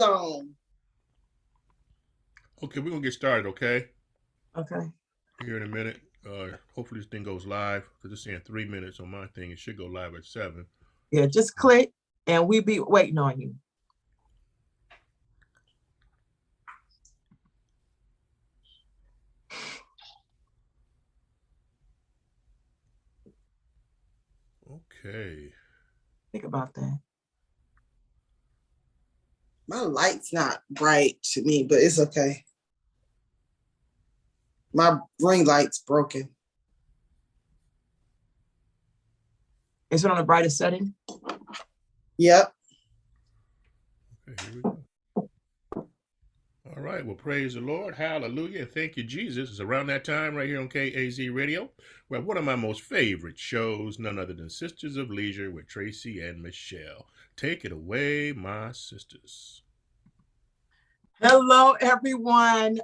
zone. Okay, we're gonna get started, okay? Okay. Here in a minute. Hopefully this thing goes live because it's saying 3 minutes on my thing. It should go live at 7. Yeah, just click and we'll be waiting on you. Okay. Think about that. My light's not bright to me, but it's okay. My ring light's broken. Is it on the brightest setting? Yep. Okay, here we go. All right, well, praise the Lord. Hallelujah. Thank you, Jesus. It's around that time right here on KAZ Radio. Well, one of my most favorite shows, none other than Sisters of Leisure with Tracey and Michele. Take it away, my sisters. Hello, everyone.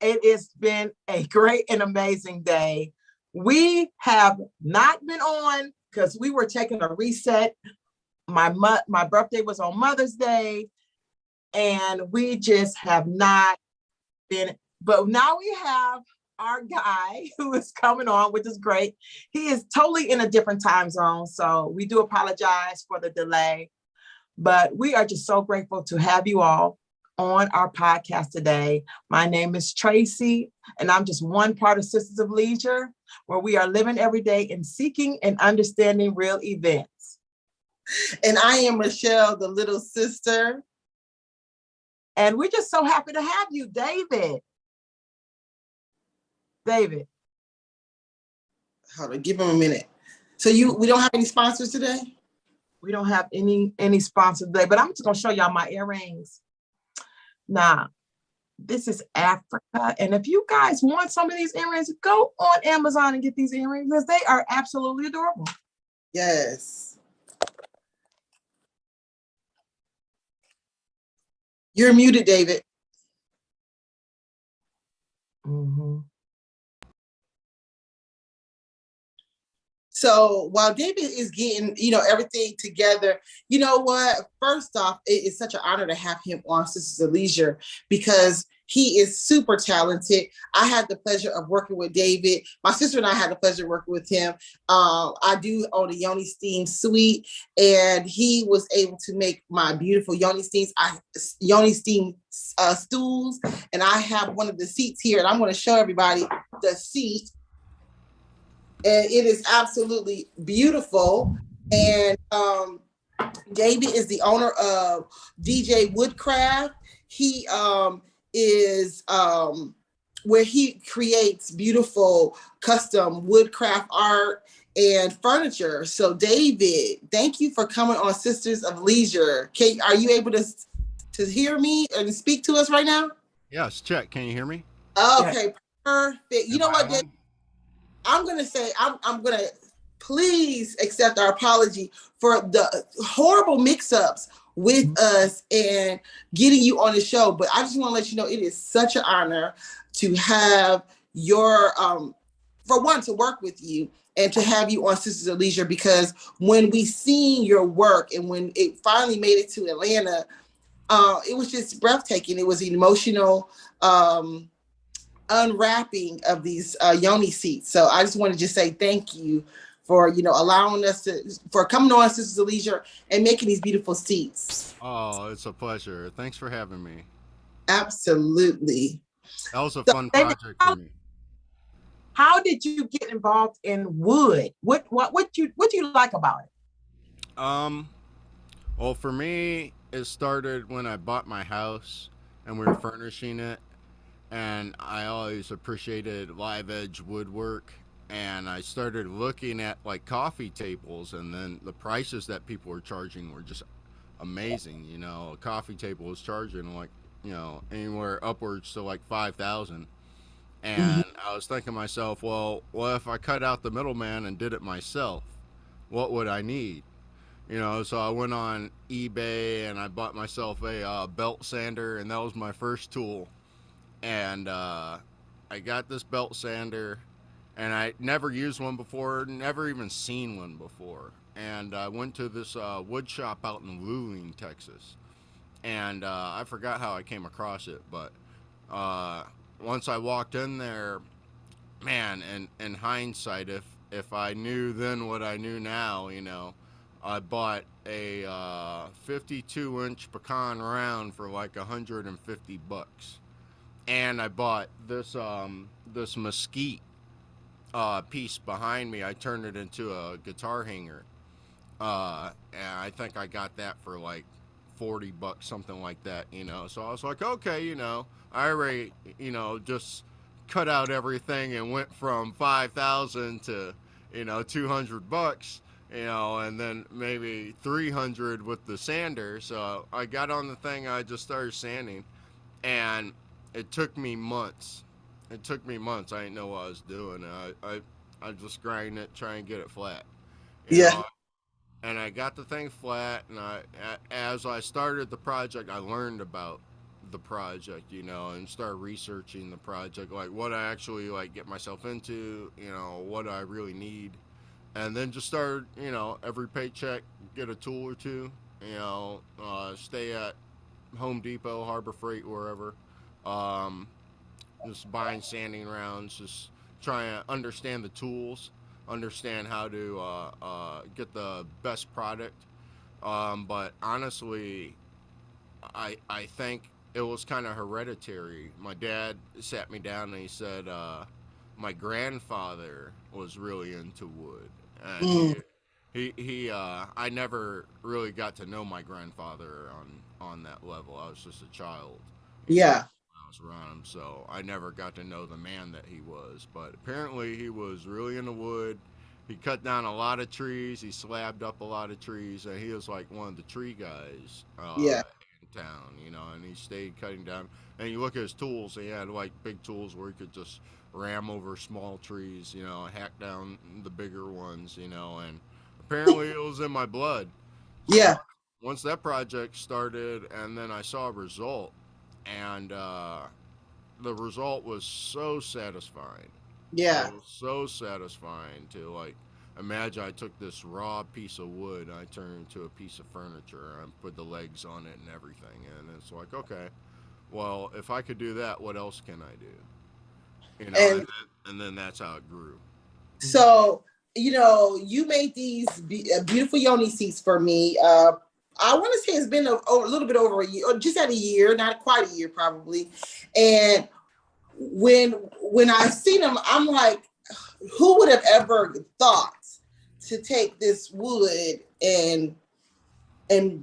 It has been a great and amazing day. We have not been on because we were taking a reset. My birthday was on Mother's Day, and we just have not been. But now we have our guy who is coming on, which is great. He is totally in a different time zone, so we do apologize for the delay. But we are just so grateful to have you all on our podcast today. My name is Tracey, and I'm just one part of Sisters of Leisure, where we are living every day and seeking and understanding real events. And I am Michele, the little sister. And we're just so happy to have you, David. David. Hold on, give him a minute. So we don't have any sponsors today? We don't have any sponsors today, but I'm just gonna show y'all my earrings. Now, this is Africa. And if you guys want some of these earrings, go on Amazon and get these earrings because they are absolutely adorable. Yes. You're muted, David. Mm-hmm. So while David is getting, everything together, you know what? First off, it is such an honor to have him on Sisters of Leisure because he is super talented. I had the pleasure of working with David. My sister and I had the pleasure of working with him. I do own a Yoni Steam suite, and he was able to make my beautiful Yoni Steam stools. And I have one of the seats here, and I'm going to show everybody the seat. And it is absolutely beautiful. And David is the owner of DJ Woodcraft. He is where he creates beautiful custom woodcraft art and furniture. So David, thank you for coming on Sisters of Leisure. Are you able to hear me and speak to us right now? Yes, check. Can you hear me? Okay, perfect. You know what, David? I'm going to say, I'm going to please accept our apology for the horrible mix-ups with us and getting you on the show. But I just want to let you know it is such an honor to have your, for one, to work with you and to have you on Sisters of Leisure, because when we seen your work and when it finally made it to Atlanta, it was just breathtaking. It was emotional, unwrapping of these Yoni seeds. So I just want to just say thank you for allowing us for coming on Sisters of Leisure and making these beautiful seeds. Oh, it's a pleasure. Thanks for having me. Absolutely. That was a fun project for me. How did you get involved in wood? What do you like about it? Well, for me, it started when I bought my house and we were furnishing it. And I always appreciated live edge woodwork, and I started looking at like coffee tables, and then the prices that people were charging were just amazing. A coffee table was charging like anywhere upwards to like 5,000, and I was thinking to myself, well, what if I cut out the middleman and did it myself? What would I need? So I went on eBay and I bought myself a belt sander, and that was my first tool. And I got this belt sander, and I never used one before, never even seen one before. And I went to this wood shop out in Luling, Texas, and I forgot how I came across it, but once I walked in there, man, and in hindsight, if I knew then what I knew now, I bought a 52-inch pecan round for like $150, and I bought this mesquite piece behind me. I turned it into a guitar hanger, and I think I got that for like $40, something like that. So I was like, okay, I already, just cut out everything and went from 5,000 to, $200, and then maybe 300 with the sander. So I got on the thing, I just started sanding, and it took me months. It took me months. I didn't know what I was doing. I just grind it, try and get it flat. You Yeah. know, and I got the thing flat. And as I started the project, I learned about the project, and started researching the project, like what I actually like get myself into, what I really need, and then just started, every paycheck get a tool or two, stay at Home Depot, Harbor Freight, wherever. Um, just buying sanding rounds, just trying to understand the tools, understand how to get the best product. But honestly, I think it was kind of hereditary. My dad sat me down and he said, my grandfather was really into wood, and Mm. I never really got to know my grandfather on that level. I was just a child, Yeah. when I was around him, so I never got to know the man that he was. But apparently, he was really into wood. He cut down a lot of trees. He slabbed up a lot of trees, and he was like one of the tree guys Yeah. in town, and he stayed cutting down. And you look at his tools; he had like big tools where he could just ram over small trees, hack down the bigger ones, and apparently it was in my blood. So Yeah. once that project started, and then I saw a result, and the result was so satisfying. Yeah. It was so satisfying to like imagine I took this raw piece of wood and I turned it into a piece of furniture and put the legs on it and everything. And it's like, okay, well, if I could do that, what else can I do? And And then that's how it grew. so, you made these beautiful Yoni seeds for me. I want to say it's been a little bit over a year, or just at a year, not quite a year, probably. And when I seen them, I'm like, who would have ever thought to take this wood and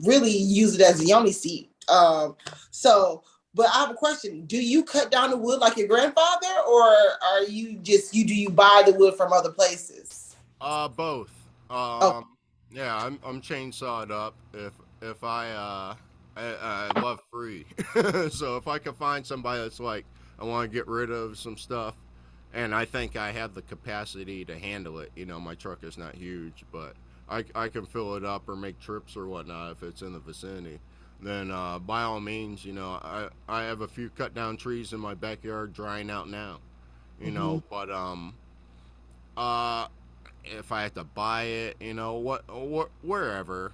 really use it as a Yoni seed? But I have a question. Do you cut down the wood like your grandfather, or are you just do you buy the wood from other places? Both. Oh, Yeah, I'm chainsawed up. If I love free, so if I could find somebody that's like I want to get rid of some stuff, and I think I have the capacity to handle it. My truck is not huge, but I can fill it up or make trips or whatnot if it's in the vicinity. Then by all means, I have a few cut down trees in my backyard drying out now. But uh if I had to buy it, wherever.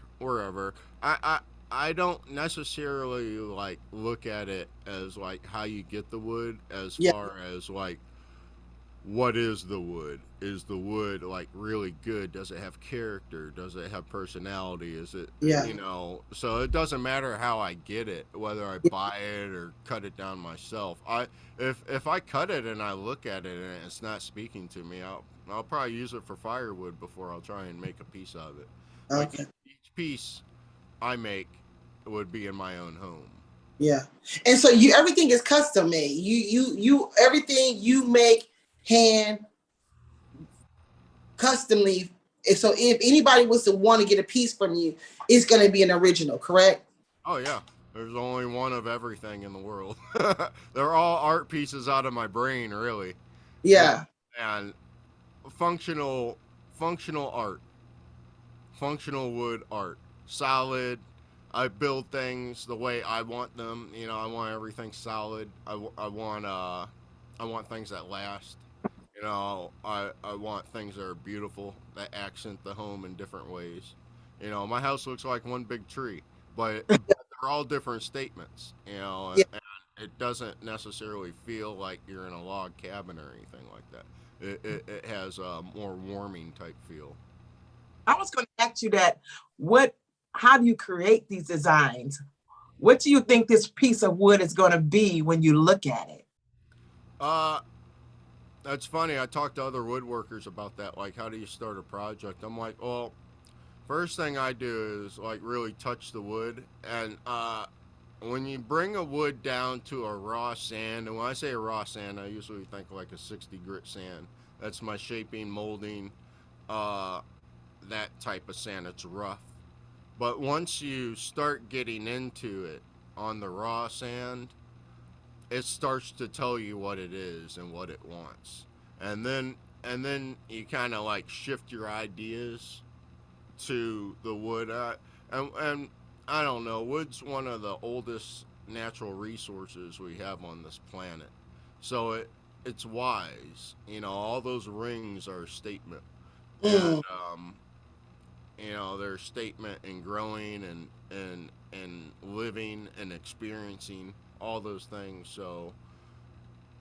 I don't necessarily like look at it as like how you get the wood, as yeah, far as like what is the wood? Is the wood like really good? Does it have character? Does it have personality? Is it, yeah, so it doesn't matter how I get it, whether I buy it or cut it down myself. If I cut it and I look at it and it's not speaking to me, I'll probably use it for firewood before I'll try and make a piece of it. Like okay, each piece I make would be in my own home. yeah. And so everything is custom made. You everything you make hand customly. So if anybody was to want to get a piece from you, it's going to be an original, correct? Oh yeah, there's only one of everything in the world. They're all art pieces out of my brain, really, and, Yeah, and functional, functional art, functional wood art, solid. I build things the way I want them. I want everything solid. I want things that last. I want things that are beautiful, that accent the home in different ways. My house looks like one big tree, but the they're all different statements, you know, Yeah. and it doesn't necessarily feel like you're in a log cabin or anything like that. It has a more warming type feel. I was going to ask you that. How do you create these designs? What do you think this piece of wood is going to be when you look at it? Uh, that's funny. I talked to other woodworkers about that. Like, how do you start a project? I'm like, well, first thing I do is like really touch the wood, and when you bring a wood down to a raw sand, and when I say a raw sand, I usually think like a 60 grit sand. That's my shaping, molding, uh, that type of sand. It's rough. But once you start getting into it on the raw sand, it starts to tell you what it is and what it wants. And then you kind of like shift your ideas to the wood. And I don't know, wood's one of the oldest natural resources we have on this planet. So it's wise. You know, all those rings are a statement. And Mm, their statement in growing and living and experiencing all those things. So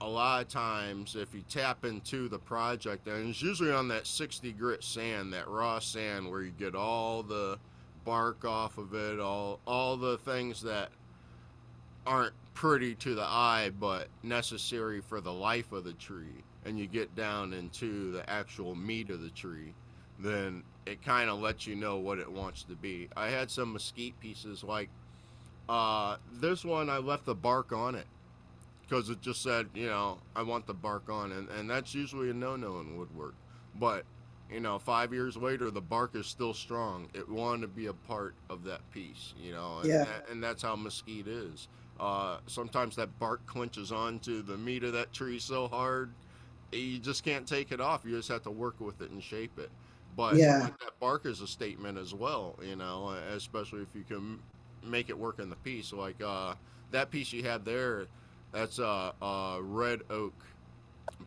a lot of times, if you tap into the project, and it's usually on that 60 grit sand, that raw sand, where you get all the bark off of it, all the things that aren't pretty to the eye but necessary for the life of the tree, and you get down into the actual meat of the tree, then it kind of lets you know what it wants to be. I had some mesquite pieces like this one. I left the bark on it because it just said, I want the bark on, and that's usually a no-no in woodwork. But 5 years later, the bark is still strong. It wanted to be a part of that piece, yeah. and that's how mesquite is. Sometimes that bark clinches onto the meat of that tree so hard, you just can't take it off. You just have to work with it and shape it. But Yeah. like that bark is a statement as well, especially if you can make it work in the piece. Like that piece you have there, that's a red oak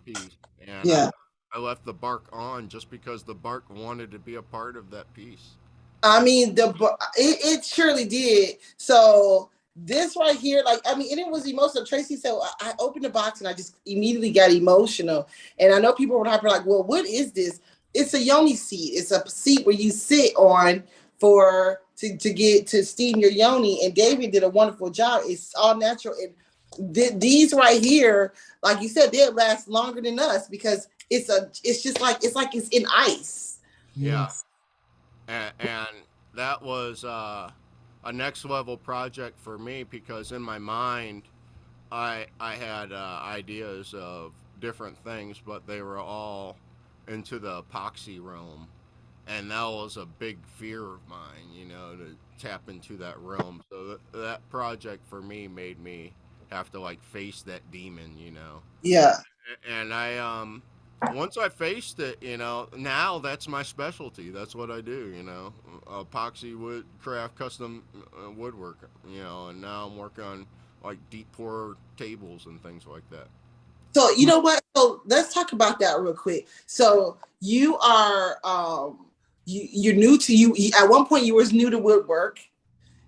piece, and Yeah. I left the bark on just because the bark wanted to be a part of that piece. I mean, it surely did. So this right here, like, I mean, and it was emotional. Tracy said, I opened the box and I just immediately got emotional. And I know people were like, well, what is this? It's a Yoni seat. It's a seat where you sit on to get to steam your yoni. And David did a wonderful job. It's all natural. And these right here, like you said, they'll last longer than us because it's just like it's in ice. Yeah, Yes. and that was a next level project for me because in my mind, I had ideas of different things, but they were all into the epoxy realm, and that was a big fear of mine, to tap into that realm. So that project for me made me have to like face that demon. Yeah. And I once I faced it, now that's my specialty. That's what I do, epoxy wood craft custom woodwork, and now I'm working on like deep pour tables and things like that. So you know what? So let's talk about that real quick. So you are you're new to at one point you was new to woodwork.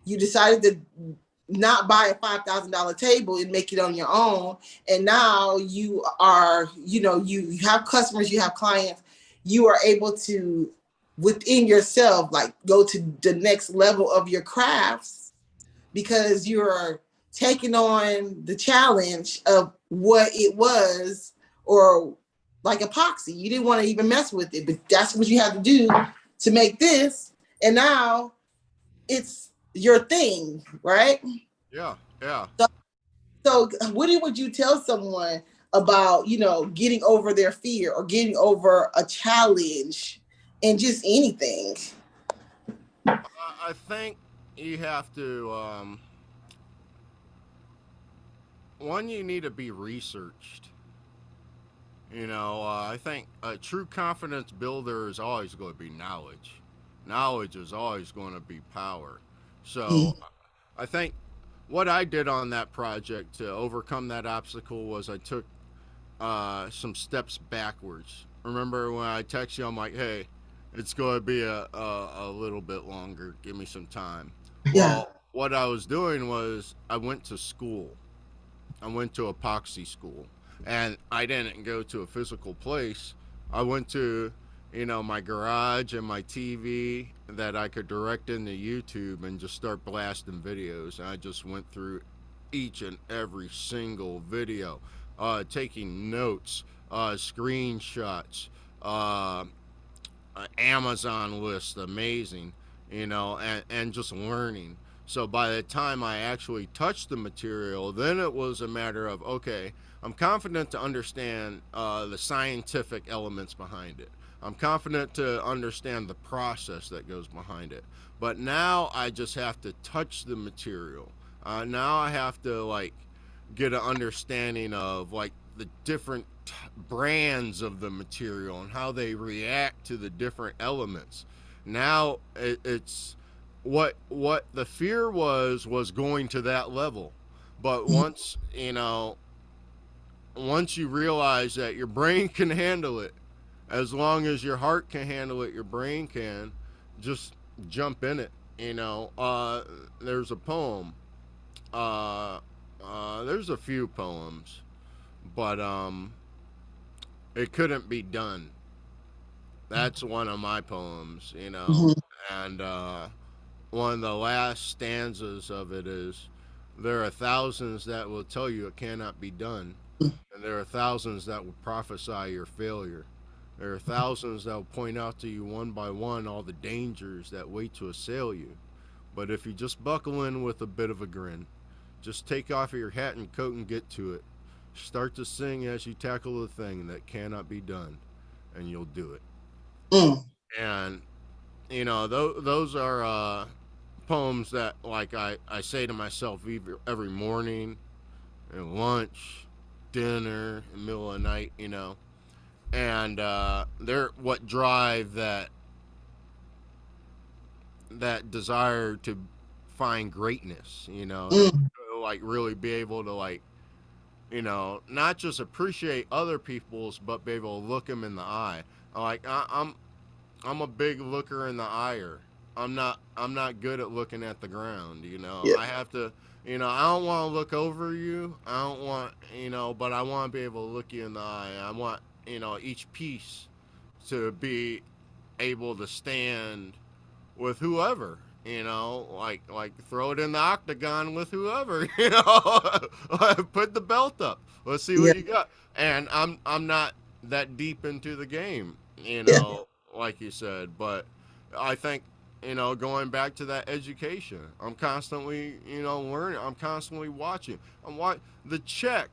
You decided to not buy a $5,000 table and make it on your own. And now you are, you have customers, you have clients, you are able to within yourself like go to the next level of your crafts because you're taking on the challenge of what it was, or like epoxy. You didn't want to even mess with it, but that's what you have to do to make this. And now it's your thing, right? Yeah, yeah. So, so what would you tell someone about, getting over their fear or getting over a challenge and just anything? I think you have to one, you need to be researched. I think a true confidence builder is always going to be knowledge. Knowledge is always going to be power. So I think what I did on that project to overcome that obstacle was I took some steps backwards. Remember when I text you, I'm like, hey, it's going to be a little bit longer. Give me some time. Yeah. Well, what I was doing was I went to school. I went to epoxy school, and I didn't go to a physical place. I went to, my garage and my TV that I could direct into YouTube and just start blasting videos. And I just went through each and every single video, taking notes, screenshots, uh, Amazon list, amazing, and just learning. So by the time I actually touched the material, then it was a matter of, okay, I'm confident to understand the scientific elements behind it. I'm confident to understand the process that goes behind it. But now I just have to touch the material. Now I have to get an understanding of the different brands of the material and how they react to the different elements. Now it's what the fear was going to that level, but once you realize that your brain can handle it, as long as your heart can handle it, your brain can. Just jump in it. There's a poem. There's a few poems, but it couldn't be done. That's one of my poems, Mhm. and one of the last stanzas of it is, there are thousands that will tell you it cannot be done, and there are thousands that will prophesy your failure. There are thousands that will point out to you one by one all the dangers that wait to assail you. But if you just buckle in with a bit of a grin, just take off your hat and coat and get to it. Start to sing as you tackle the thing that cannot be done, and you'll do it. Mm. And those are poems that I say to myself every morning, and lunch, dinner, in the middle of the night, and they're what drive that desire to find greatness, Mm. really be able to not just appreciate other people's, but be able to look them in the eye. I'm a big looker in the eyer. I'm not good at looking at the ground. Yeah. I have to. I don't want to look over you. I don't want. But I want to be able to look you in the eye. I want each piece to be able to stand with whoever. Like throw it in the octagon with whoever. Put the belt up. Let's see Yeah. what you got. And I'm not that deep into the game. Yeah. Like you said, but I think going back to that education, I'm constantly learning. I'm constantly watching. The Czech,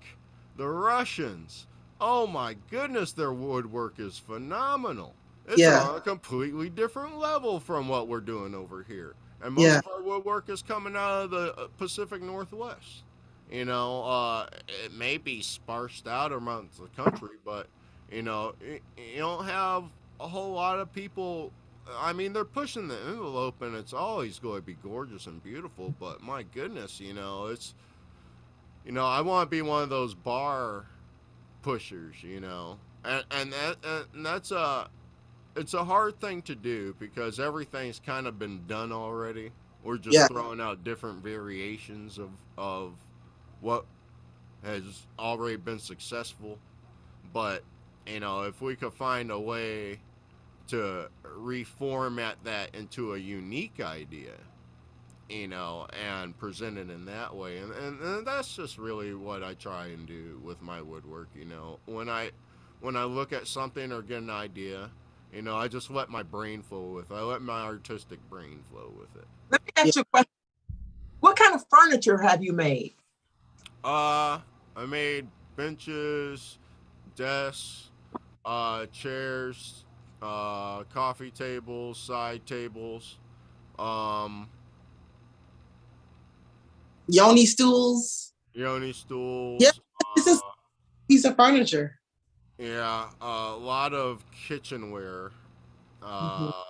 the Russians. Oh my goodness, their woodwork is phenomenal. It's Yeah. on a completely different level from what we're doing over here. And most Yeah. of our woodwork is coming out of the Pacific Northwest. It may be sparsed out around the country, but you don't have a whole lot of people. I mean, they're pushing the envelope, and it's always going to be gorgeous and beautiful. But my goodness, it's I want to be one of those bar pushers, and that's it's a hard thing to do because everything's kind of been done already. We're just Yeah. throwing out different variations of what has already been successful. But if we could find a way to reformat that into a unique idea, and present it in that way, and that's just really what I try and do with my woodwork. When I look at something or get an idea, I just let my brain flow with it. I let my artistic brain flow with it. Let me Yeah. ask you a question. What kind of furniture have you made? I made benches, desks, chairs, coffee tables, side tables, um, Yoni stools. Yoni Yeah. stools. This is a piece of furniture. Yeah, a lot of kitchenware, Mhm. uh,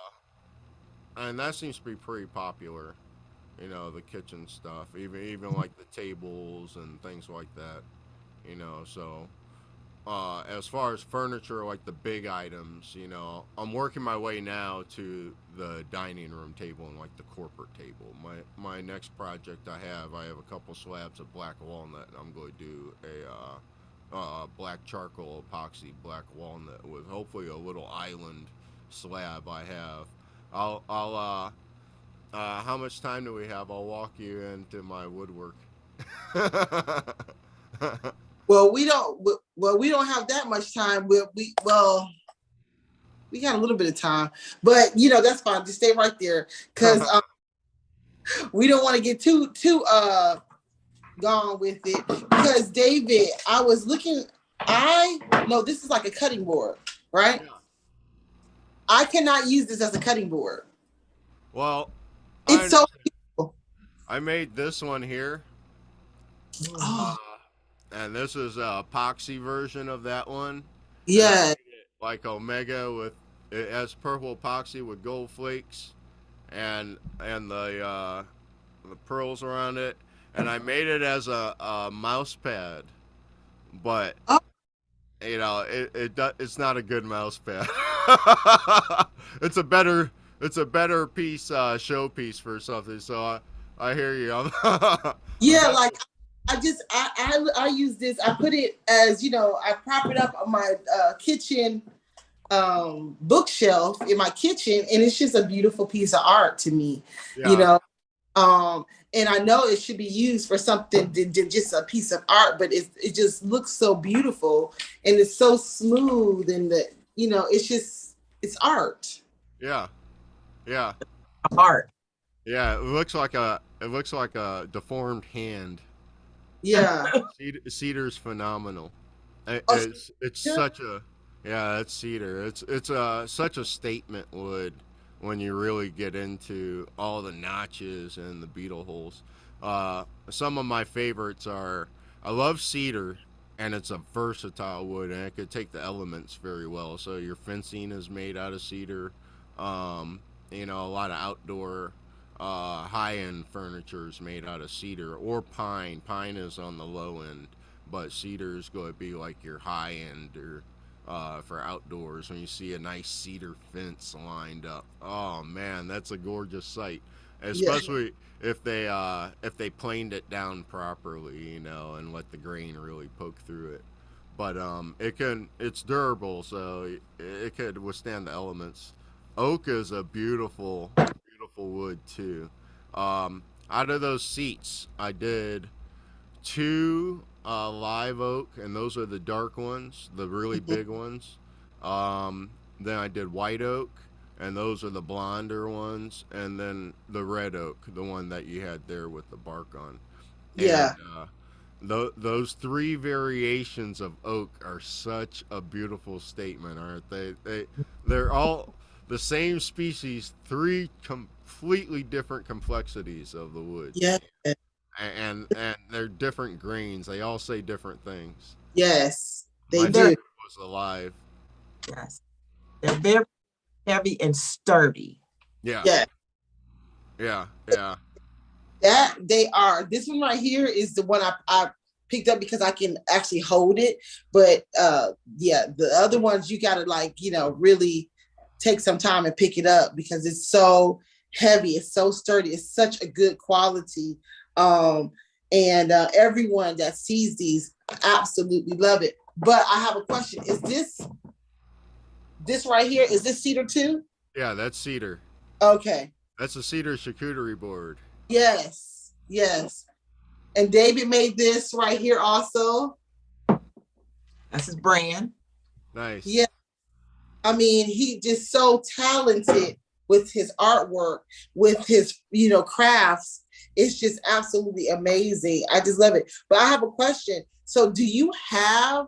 and that seems to be pretty popular. The kitchen stuff, even like the tables and things like that. So as far as furniture, like the big items, you know, I'm working my way now to the dining room table and like the corporate table. My next project I have a couple slabs of black walnut, and I'm going to do a black charcoal epoxy black walnut with hopefully a little island slab I have. I'll how much time do we have? I'll walk you into my woodwork. Well, we don't have that much time. We got a little bit of time, but you know that's fine. Just stay right there because we don't want to get too gone with it. Because David, I was looking. I know this is like a cutting board, right? Yeah. I cannot use this as a cutting board. Well, It's so beautiful. I made this one here. Oh, And this is a epoxy version of that one. yeah. Like Omega with it has purple epoxy with gold flakes and the pearls around it. And I made it as a mouse pad, but Oh, you know it's not a good mouse pad. it's a better piece showpiece for something. So I hear you. yeah. Like I use this. I put it as I prop it up on my kitchen bookshelf in my kitchen, and it's just a beautiful piece of art to me. Yeah. You know, and I know it should be used for something than just a piece of art, but it just looks so beautiful and it's so smooth, and it's art. Yeah. Yeah. Art. Yeah, it looks like a deformed hand. Yeah. Cedar's phenomenal. Oh, It's yeah. such a yeah, it's cedar. It's such a statement wood when you really get into all the notches and the beetle holes. Some of my favorites are I love cedar, and it's a versatile wood, and it could take the elements very well. So your fencing is made out of cedar. Um, a lot of outdoor high-end furniture is made out of cedar or pine. Pine is on the low end, but cedar is going to be like your high end or for outdoors when you see a nice cedar fence lined up. Oh man, that's a gorgeous sight, Yeah. especially if they planed it down properly, and let the grain really poke through it. But it's durable, so it could withstand the elements. Oak is a beautiful wood too. Out of those seats, I did two live oak, and those are the dark ones, the really Mhm. big ones. Then I did white oak, and those are the blonder ones, and then the red oak, the one that you had there with the bark on. And Yeah. those three variations of oak are such a beautiful statement, aren't they? They're all the same species, three completely different complexities of the wood, Yeah. and they're different grains. They all say different things. Yes. They My do. favorite was the live. Yes. They're very heavy and sturdy. Yeah, Yeah. yeah, yeah, That they are. This one right here is the one I picked up because I can actually hold it. But yeah, the other ones you gotta really take some time and pick it up because it's so heavy, it's so sturdy, it's such a good quality. And everyone that sees these absolutely love it. But I have a question. Is this right here, is this cedar too? yeah. That's cedar. Okay. That's a cedar charcuterie board. Yes. Yes. And David made this right here also. That's his brand. Nice. Yeah. I mean, he just so talented with his artwork, with his, crafts. It's just absolutely amazing. I just love it. But I have a question. So do you have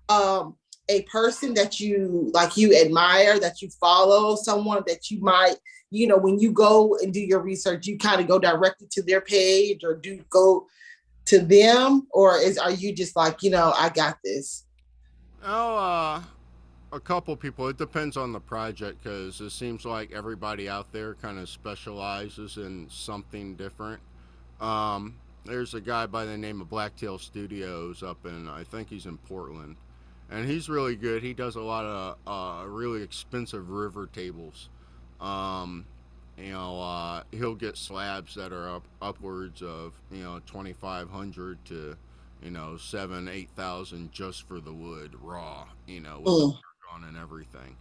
a person that you admire, that you follow, someone that you might, when you go and do your research, you kind of go directly to their page, or do you go to them, or are you just like, I got this? Oh, a couple people. It depends on the project because it seems like everybody out there kind of specializes in something different. There's a guy by the name of Blacktail Studios up in, I think he's in Portland, and he's really good. He does a lot of really expensive river tables. Um, he'll get slabs that are upwards of 2,500 to 7-8 thousand just for the wood raw. With the Mm. work on and everything.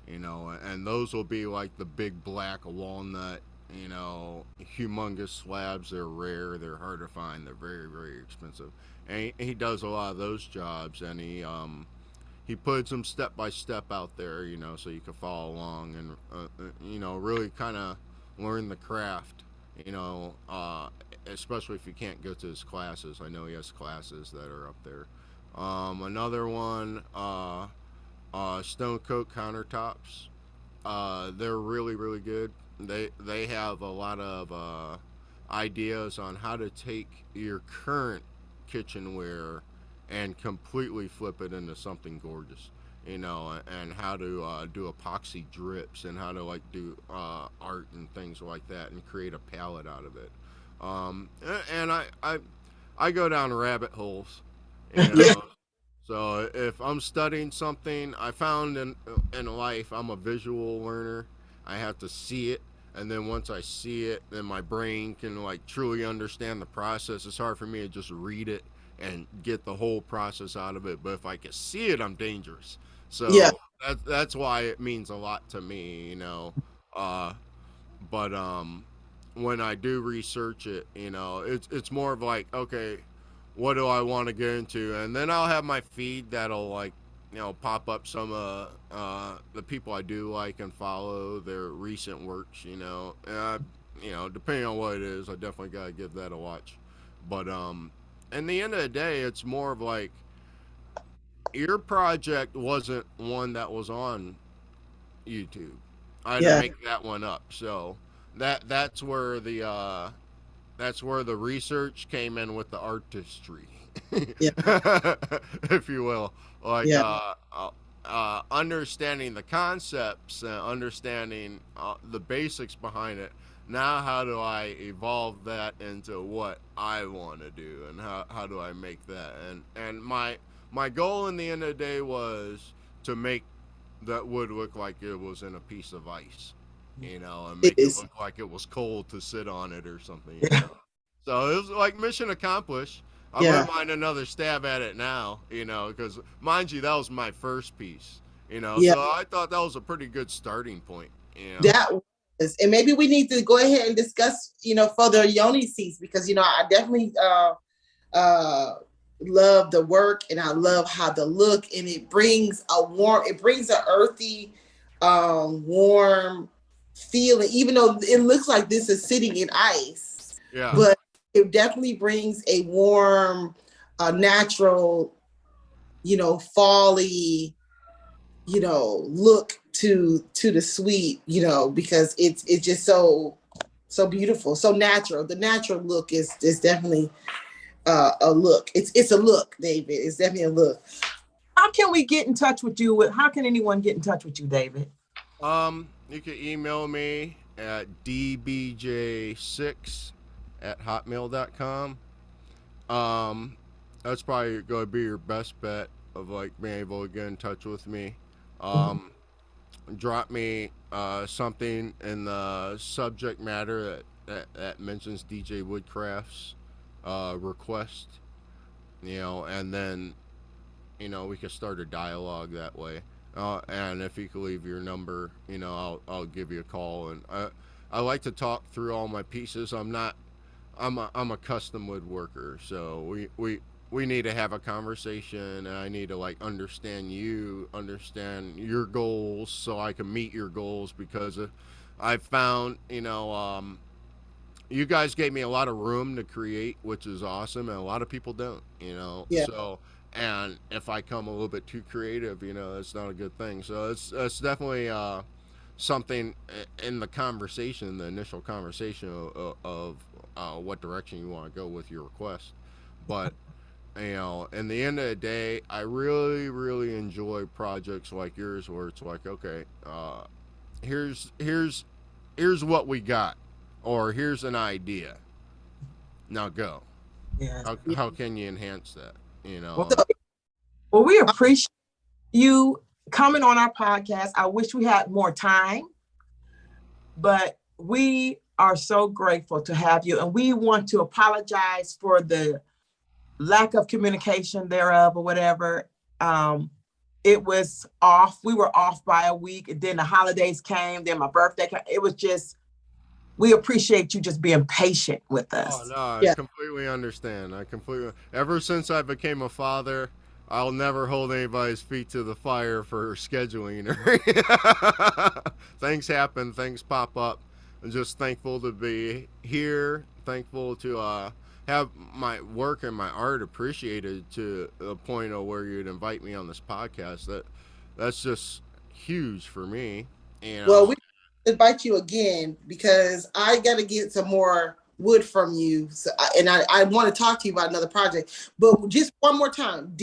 And those will be like the big black walnut. Humongous slabs. They're rare. They're hard to find. They're very, very expensive. And he does a lot of those jobs, and he puts them step by step out there, so you can follow along and really kind of learn the craft, you know, uh, especially if you can't go to his classes. I know he has classes that are up there. Another one, Stone Coat countertops. They're really, really good. They have a lot of ideas on how to take your current kitchenware and completely flip it into something gorgeous. And how to do epoxy drips and how to like do art and things like that and create a palette out of it. And I go down rabbit holes, you Yeah. know. So if I'm studying something, I found in life I'm a visual learner. I have to see it, and then once I see it, then my brain can like truly understand the process. It's hard for me to just read it and get the whole process out of it. But if I can see it, I'm dangerous. Yeah. So that's why it means a lot to me. Uh, but when I do research it, it's more of like, okay, what do I want to get into, and then I'll have my feed that'll like pop up some the people I do like and follow their recent works. Depending on what it is, I definitely gotta give that a watch. But in the end of the day, it's more of like your project wasn't one that was on YouTube. I had to Yeah. make that one up. So that's where the research came in with the artistry, Yeah. if you will. Like Yeah. understanding the concepts and understanding the basics behind it. Now, how do I evolve that into what I want to do, and how do I make that? And my goal in the end of the day was to make that wood look like it was in a piece of ice, and It make it is. look like it was cold to sit on it or something. Yeah. So it was like mission accomplished. I Yeah. wouldn't mind another stab at it now, because mind you, that was my first piece, Yeah. so I thought that was a pretty good starting point. That was, and maybe we need to go ahead and discuss, further Yoni Seeds, because I definitely uh love the work, and I love how the look, and it brings an earthy, warm feeling, even though it looks like this is sitting in ice, Yeah. but it definitely brings a warm, natural, folly, look to the suite, because it's just so beautiful, so natural. The natural look is definitely a look. It's a look, David. It's definitely a look. How can we get in touch with you? How can anyone get in touch with you, David? You can email me at dbj6@hotmail.com. That's probably going to be your best bet of like being able to get in touch with me. Drop me something in the subject matter that mentions DJ Woodcraft's request, and then we can start a dialogue that way. And if you could leave your number, I'll give you a call. And I like to talk through all my pieces. I'm a custom woodworker, so we need to have a conversation, and I need to like understand your goals, so I can meet your goals, because I found you guys gave me a lot of room to create, which is awesome, and a lot of people don't. Yeah. So, and if I come a little bit too creative, it's not a good thing. So it's definitely something in the conversation, the initial conversation of what direction you want to go with your request. But in the end of the day, I really, really enjoy projects like yours, where it's like, okay, here's what we got, or here's an idea. Now go. Yeah. How can you enhance that? Well, we appreciate you coming on our podcast. I wish we had more time, but we are so grateful to have you. And we want to apologize for the lack of communication thereof or whatever. It was off. We were off by a week. And then the holidays came. Then my birthday came. It was just, we appreciate you just being patient with us. Oh, no, I Yeah. completely understand. Ever since I became a father, I'll never hold anybody's feet to the fire for scheduling. Things happen, things pop up. I'm just thankful to be here, thankful to have my work and my art appreciated to the point of where you'd invite me on this podcast. That's just huge for me. And Well, we invite you again because I got to get some more wood from you. So, I want to talk to you about another project. But just one more time,